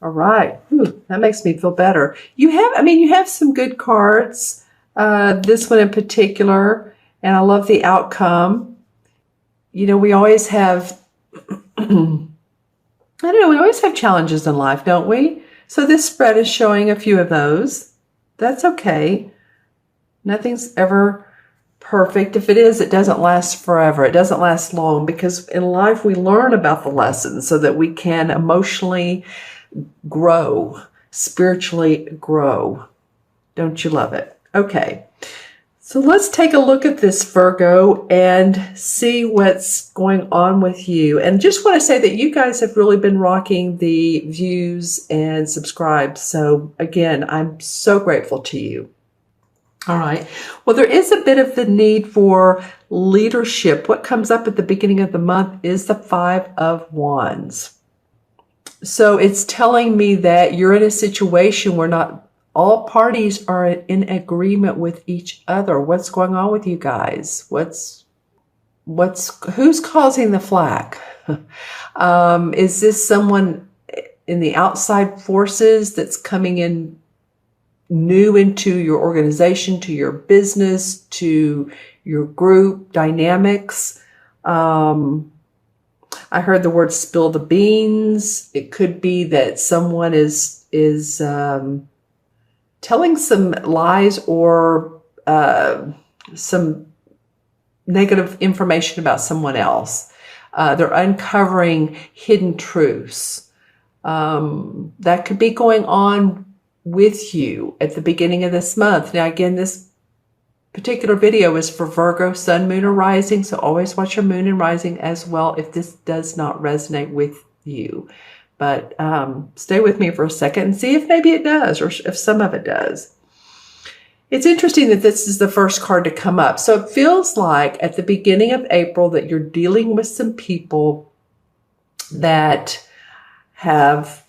All right. That makes me feel better. You have some good cards. This one in particular, and I love the outcome. We always have, I don't know, we always have challenges in life, don't we? So this spread is showing a few of those. That's okay. Nothing's ever perfect. If it is, it doesn't last forever. It doesn't last long, because in life we learn about the lessons so that we can emotionally grow, spiritually grow. Don't you love it? Okay. So let's take a look at this, Virgo, and see what's going on with you. And just want to say that you guys have really been rocking the views and subscribe. So again, I'm so grateful to you. All right. Well, there is a bit of the need for leadership. What comes up at the beginning of the month is the Five of Wands. So it's telling me that you're in a situation where not all parties are in agreement with each other. What's going on with you guys? Who's causing the flack? Is this someone in the outside forces that's coming in new into your organization, to your business, to your group dynamics? I heard the word spill the beans. It could be that someone is telling some lies or some negative information about someone else. They're uncovering hidden truths. That could be going on with you at the beginning of this month. Now, again, this particular video is for Virgo, Sun, Moon, or Rising, so always watch your Moon and Rising as well if this does not resonate with you. But stay with me for a second and see if maybe it does, or if some of it does. It's interesting that this is the first card to come up. So it feels like at the beginning of April that you're dealing with some people that have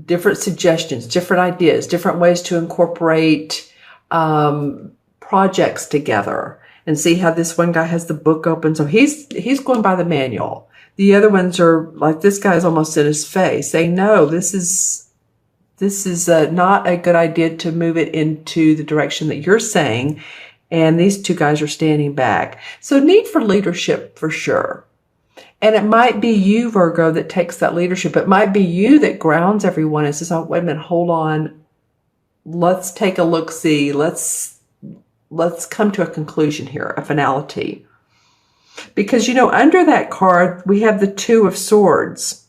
different suggestions, different ideas, different ways to incorporate projects together. And see how this one guy has the book open. So he's going by the manual. The other ones are like, this guy's almost in his face saying, no, this is not a good idea to move it into the direction that you're saying. And these two guys are standing back. So need for leadership for sure. And it might be you, Virgo, that takes that leadership. It might be you that grounds everyone and says, oh, wait a minute, hold on. Let's take a look-see. Let's come to a conclusion here, a finality. Because, under that card, we have the Two of Swords.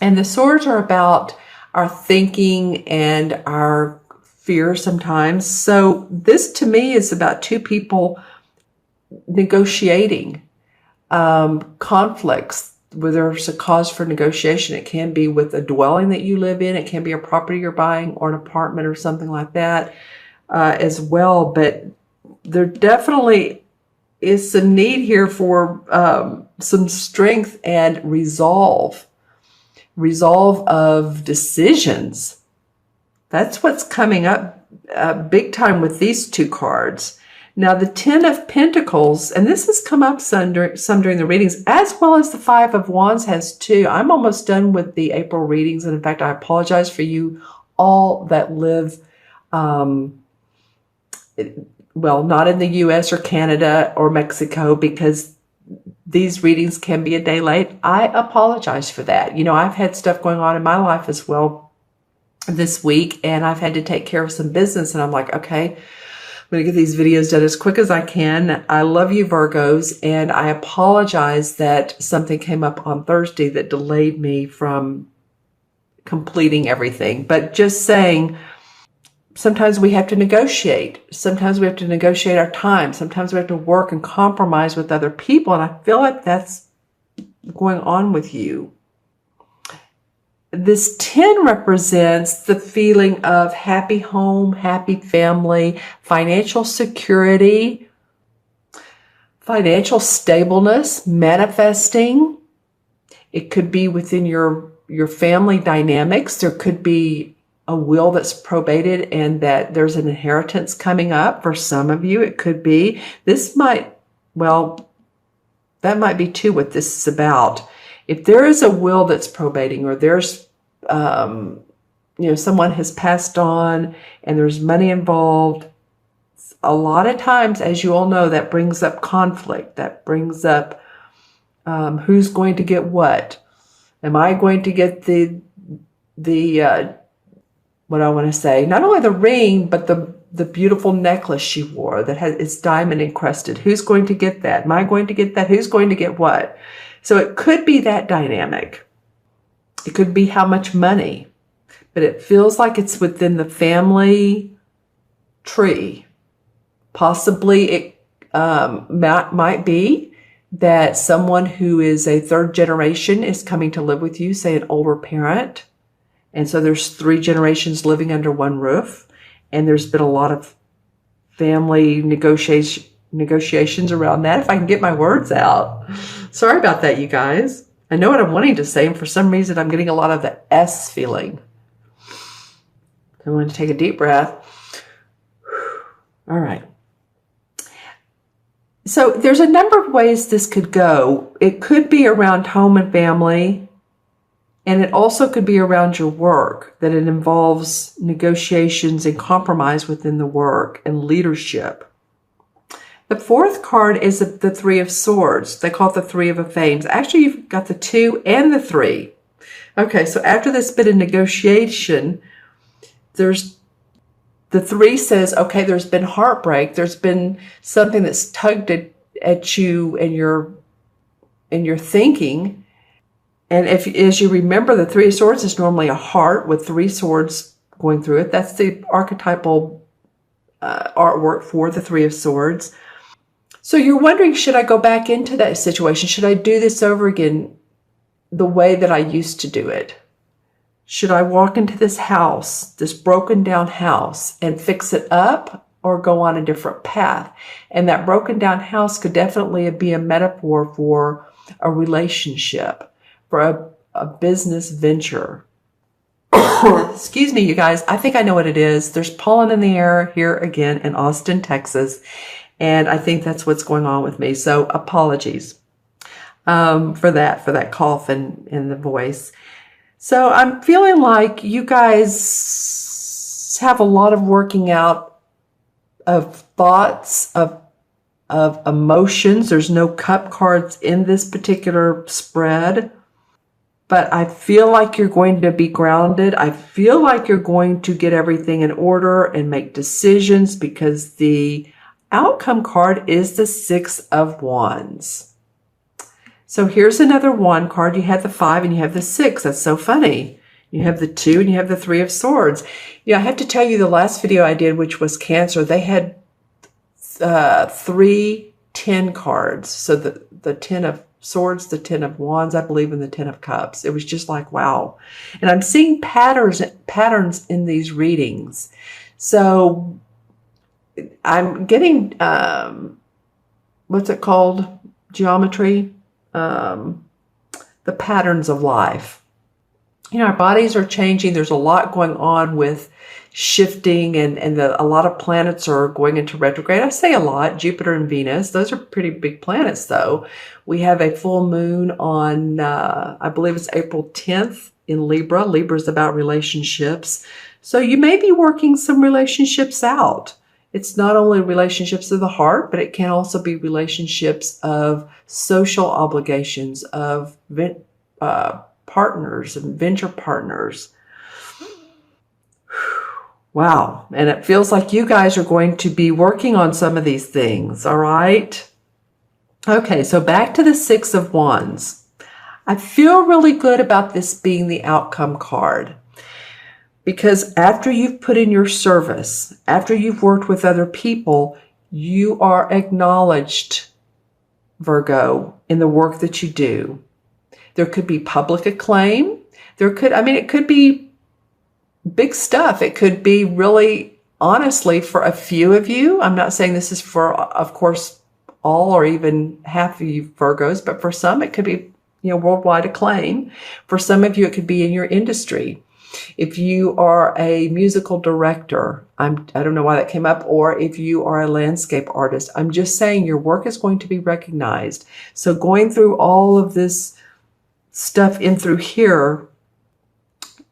And the swords are about our thinking and our fear sometimes. So this, to me, is about two people negotiating conflicts where there's a cause for negotiation. It can be with a dwelling that you live in. It can be a property you're buying or an apartment or something like that as well. But there definitely is some need here for some strength and resolve of decisions. That's what's coming up big time with these two cards. Now, the Ten of Pentacles, and this has come up some during the readings, as well as the Five of Wands has too. I'm almost done with the April readings. And in fact, I apologize for you all that live, not in the US or Canada or Mexico, because these readings can be a day late. I apologize for that. I've had stuff going on in my life as well this week, and I've had to take care of some business. And I'm like, okay, I'm going to get these videos done as quick as I can. I love you, Virgos, and I apologize that something came up on Thursday that delayed me from completing everything. But just saying, sometimes we have to negotiate. Sometimes we have to negotiate our time. Sometimes we have to work and compromise with other people. And I feel like that's going on with you. This 10 represents the feeling of happy home, happy family, financial security, financial stableness, manifesting. It could be within your family dynamics. There could be a will that's probated and that there's an inheritance coming up. For some of you, it could be. That might be too what this is about. If there is a will that's probating, or there's someone has passed on and there's money involved. A lot of times, as you all know, that brings up conflict. That brings up who's going to get what. Am I going to get the what I want to say? Not only the ring, but the beautiful necklace she wore that it's diamond encrusted. Who's going to get that? Am I going to get that? Who's going to get what? So it could be that dynamic. It could be how much money, but it feels like it's within the family tree. Possibly it might be that someone who is a third generation is coming to live with you, say an older parent. And so there's 3 generations living under one roof. And there's been a lot of family negotiations around that, if I can get my words out. Sorry about that, you guys. I know what I'm wanting to say, and for some reason I'm getting a lot of the S feeling. I'm going to take a deep breath. All right. So there's a number of ways this could go. It could be around home and family, and it also could be around your work, that it involves negotiations and compromise within the work and leadership. The 4th card is the 3 of Swords. They call it the 3 of Fames. Actually, you've got the 2 and the 3. Okay, so after this bit of negotiation, there's the 3 says, okay, there's been heartbreak. There's been something that's tugged at you and your thinking. And as you remember, the 3 of Swords is normally a heart with 3 swords going through it. That's the archetypal artwork for the 3 of Swords. So you're wondering, should I go back into that situation? Should I do this over again the way that I used to do it? Should I walk into this house, this broken down house, and fix it up, or go on a different path? And that broken down house could definitely be a metaphor for a relationship, for a business venture. Excuse me, you guys. I think I know what it is. There's pollen in the air here again in Austin, Texas. And I think that's what's going on with me. So apologies for that cough in the voice. So I'm feeling like you guys have a lot of working out of thoughts, of emotions. There's no cup cards in this particular spread, but I feel like you're going to be grounded. I feel like you're going to get everything in order and make decisions, because the outcome card is the 6 of Wands. So here's another 1 card. You have the 5 and you have the 6. That's so funny. You have the 2 and you have the 3 of Swords. I have to tell you, the last video I did, which was Cancer, they had 3 10 cards. So the 10 of Swords, the 10 of Wands, I believe, in the 10 of Cups. It was just like, wow. And I'm seeing patterns in these readings. So I'm getting, what's it called? Geometry. The patterns of life. Our bodies are changing. There's a lot going on with shifting, and a lot of planets are going into retrograde. I say a lot. Jupiter and Venus, those are pretty big planets, though. We have a full moon on, I believe it's April 10th in Libra. Libra is about relationships. So you may be working some relationships out. It's not only relationships of the heart, but it can also be relationships of social obligations, of partners and venture partners. Wow. And it feels like you guys are going to be working on some of these things. All right. Okay. So back to the 6 of Wands. I feel really good about this being the outcome card. Because after you've put in your service, after you've worked with other people, you are acknowledged, Virgo, in the work that you do. There could be public acclaim. It could be big stuff. It could be really, honestly, for a few of you. I'm not saying this is for, of course, all or even half of you Virgos, but for some, it could be, worldwide acclaim. For some of you, it could be in your industry. If you are a musical director, I don't know why that came up, or if you are a landscape artist, I'm just saying your work is going to be recognized. So going through all of this stuff in through here,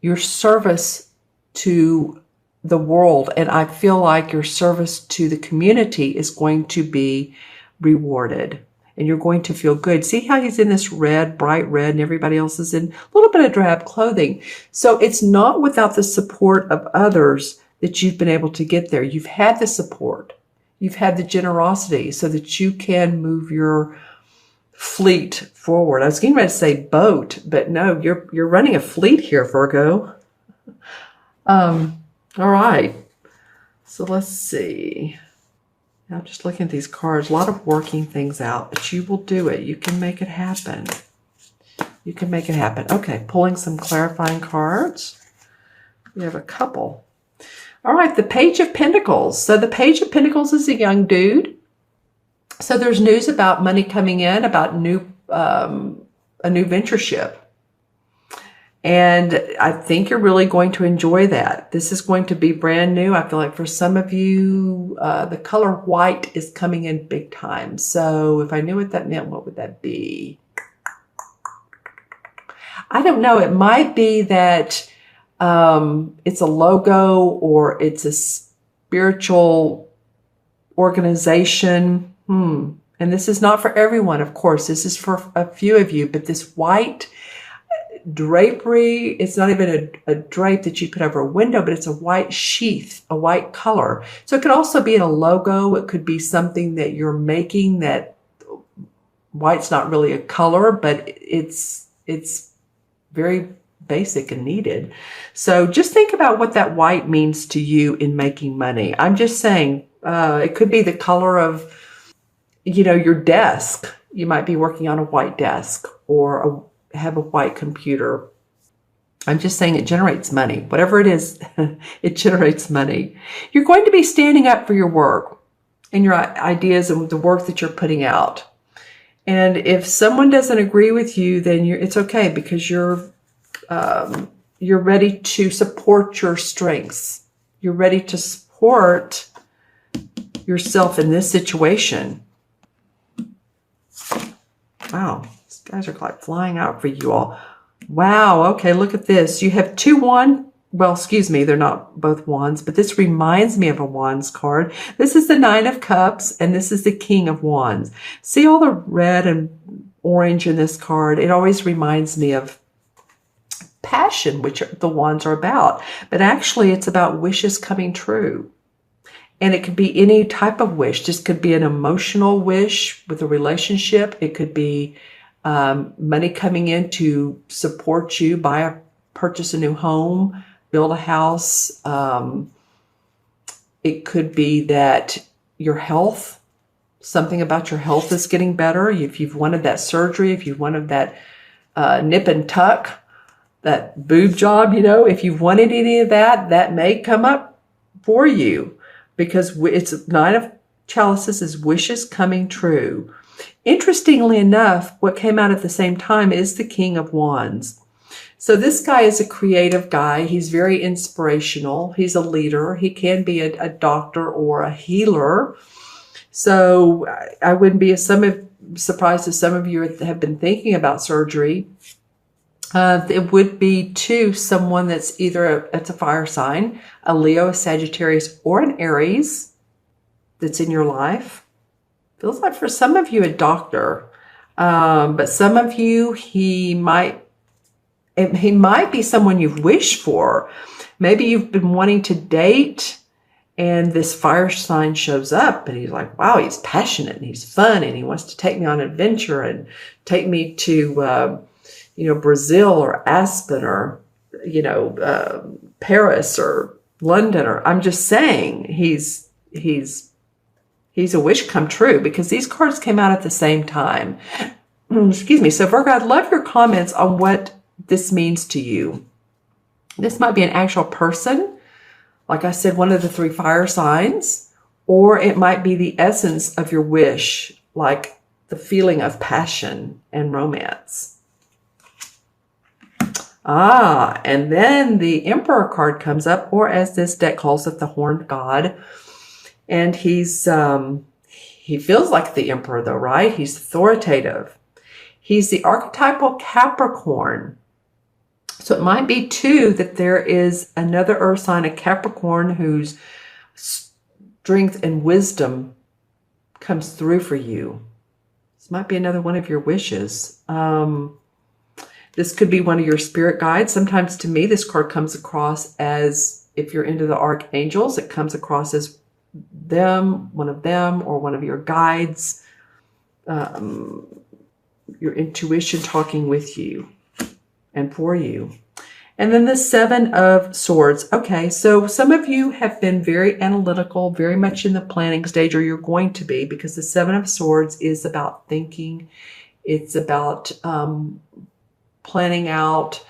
your service to the world, and I feel like your service to the community is going to be rewarded, and you're going to feel good. See how he's in this red, bright red, and everybody else is in a little bit of drab clothing. So it's not without the support of others that you've been able to get there. You've had the support. You've had the generosity so that you can move your fleet forward. I was getting ready to say boat, but no, you're running a fleet here, Virgo. All right. So let's see. Now just looking at these cards, a lot of working things out, but you will do it. You can make it happen. You can make it happen. Okay, pulling some clarifying cards. We have a couple. All right, the Page of Pentacles. So the Page of Pentacles is a young dude. So there's news about money coming in, about a new ventureship. And I think you're really going to enjoy that. This is going to be brand new. I feel like for some of you, the color white is coming in big time. So if I knew what that meant, what would that be? I don't know. It might be that it's a logo or it's a spiritual organization. And this is not for everyone, of course. This is for a few of you. But this white drapery, it's not even a drape that you put over a window, but it's a white sheath, a white color. So it could also be in a logo. It could be something that you're making that white's not really a color, but it's very basic and needed. So just think about what that white means to you in making money. I'm just saying, it could be the color of, your desk. You might be working on a white desk or have a white computer. I'm just saying it generates money. Whatever it is, it generates money. You're going to be standing up for your work and your ideas and the work that you're putting out. And if someone doesn't agree with you, then it's okay, because you're ready to support your strengths. You're ready to support yourself in this situation. Wow, these guys are like flying out for you all. Wow, okay, look at this. You have two wands. Well, excuse me, they're not both wands, but this reminds me of a wands card. This is the Nine of Cups, and this is the King of Wands. See all the red and orange in this card? It always reminds me of passion, which the wands are about. But actually, it's about wishes coming true. And it could be any type of wish. This could be an emotional wish with a relationship. It could be money coming in to support you, purchase a new home, build a house. It could be that your health, something about your health is getting better. If you've wanted that surgery, if you've wanted that nip and tuck, that boob job, if you've wanted any of that, that may come up for you. Because it's Nine of Chalices is wishes coming true. Interestingly enough, what came out at the same time is the King of Wands. So this guy is a creative guy. He's very inspirational. He's a leader. He can be a doctor or a healer. So I wouldn't be surprised if some of you have been thinking about surgery. It would be to someone that's either it's a fire sign, a Leo, a Sagittarius, or an Aries that's in your life. Feels like for some of you a doctor, but some of you he might be someone you've wished for. Maybe you've been wanting to date, and this fire sign shows up, and he's like, wow, he's passionate and he's fun, and he wants to take me on an adventure and take me to Brazil or Aspen or, Paris or London, or I'm just saying he's a wish come true, because these cards came out at the same time. Excuse me. So Virgo, I'd love your comments on what this means to you. This might be an actual person. Like I said, one of the three fire signs, or it might be the essence of your wish, like the feeling of passion and romance. And then the Emperor card comes up, or as this deck calls it, the Horned God. And he feels like the Emperor though, right? He's authoritative. He's the archetypal Capricorn. So it might be too that there is another earth sign, a Capricorn, whose strength and wisdom comes through for you. This might be another one of your wishes. This could be one of your spirit guides. Sometimes to me, this card comes across as, if you're into the archangels, it comes across as one of them, or one of your guides, your intuition talking with you and for you. And then the Seven of Swords. Okay, so some of you have been very analytical, very much in the planning stage, or you're going to be, because the Seven of Swords is about thinking. It's about planning out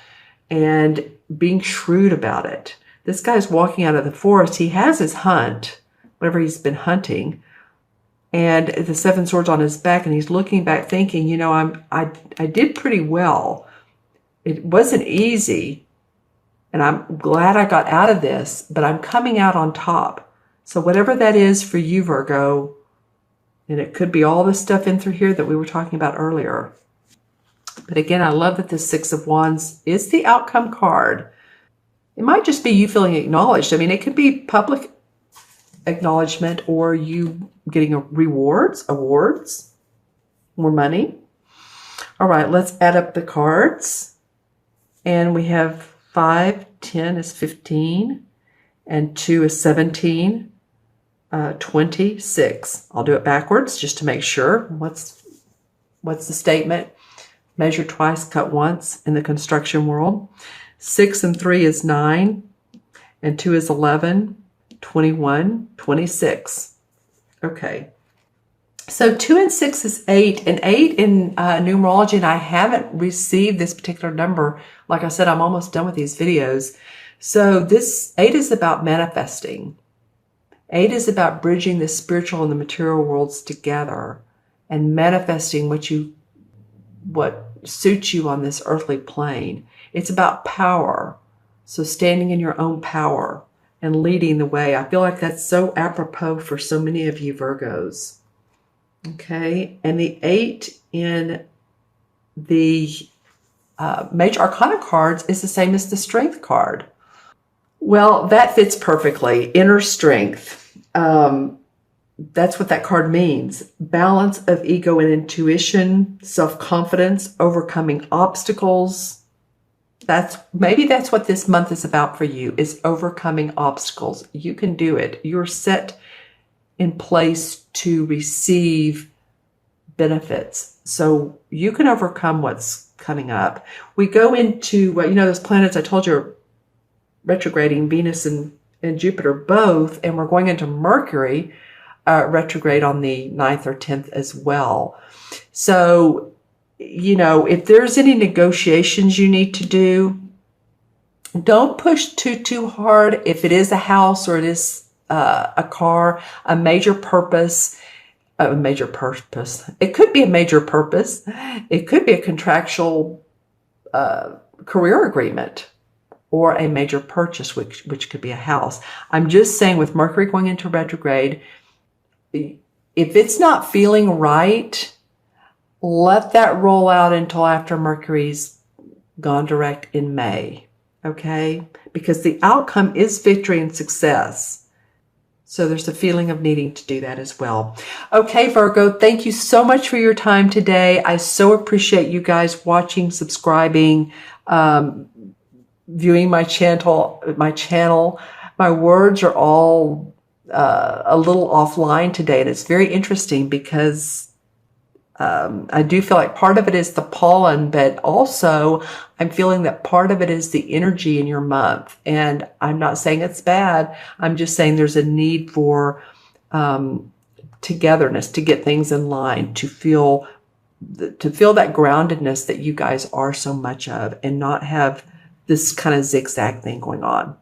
and being shrewd about it. This guy's walking out of the forest. He has his hunt, whatever he's been hunting, and the Seven Swords on his back, and he's looking back thinking, you know, I did pretty well. It wasn't easy, and I'm glad I got out of this, but I'm coming out on top. So whatever that is for you, Virgo, and it could be all the stuff in through here that we were talking about earlier. But again, I love that the Six of Wands is the outcome card. It might just be you feeling acknowledged. I mean, it could be public acknowledgement, or you getting awards, more money. All right, let's add up the cards. And we have 5, 10 is 15, and 2 is 17, 26. I'll do it backwards just to make sure. What's the statement? Measure twice, cut once in the construction world. 6 and 3 is 9, and 2 is 11, 21, 26. Okay. So 2 and 6 is 8, and 8 in numerology, and I haven't received this particular number. Like I said, I'm almost done with these videos. So this 8 is about manifesting. 8 is about bridging the spiritual and the material worlds together and manifesting what suits you on this earthly plane. It's about power. So standing in your own power and leading the way. I feel like that's so apropos for so many of you Virgos. Okay, and the 8 in the Major Arcana cards is the same as the Strength card. Well, that fits perfectly. Inner strength. That's what that card means. Balance of ego and intuition, self-confidence, overcoming obstacles. Maybe that's what this month is about for you, is overcoming obstacles. You can do it. You're set in place to receive benefits. So you can overcome what's coming up. We go into, those planets I told you are retrograding, Venus and Jupiter both, and we're going into Mercury retrograde on the 9th or 10th as well. So, if there's any negotiations you need to do, don't push too hard. If it is a house or it is a car, a major purpose. It could be a major purpose. It could be a contractual career agreement, or a major purchase, which could be a house. I'm just saying, with Mercury going into retrograde, if it's not feeling right, let that roll out until after Mercury's gone direct in May, okay? Because the outcome is victory and success. So there's a feeling of needing to do that as well. Okay, Virgo, thank you so much for your time today. I so appreciate you guys watching, subscribing, viewing my channel. My words are all a little offline today, and it's very interesting because I do feel like part of it is the pollen, but also I'm feeling that part of it is the energy in your month. And I'm not saying it's bad. I'm just saying there's a need for togetherness, to get things in line, to feel that groundedness that you guys are so much of, and not have this kind of zigzag thing going on.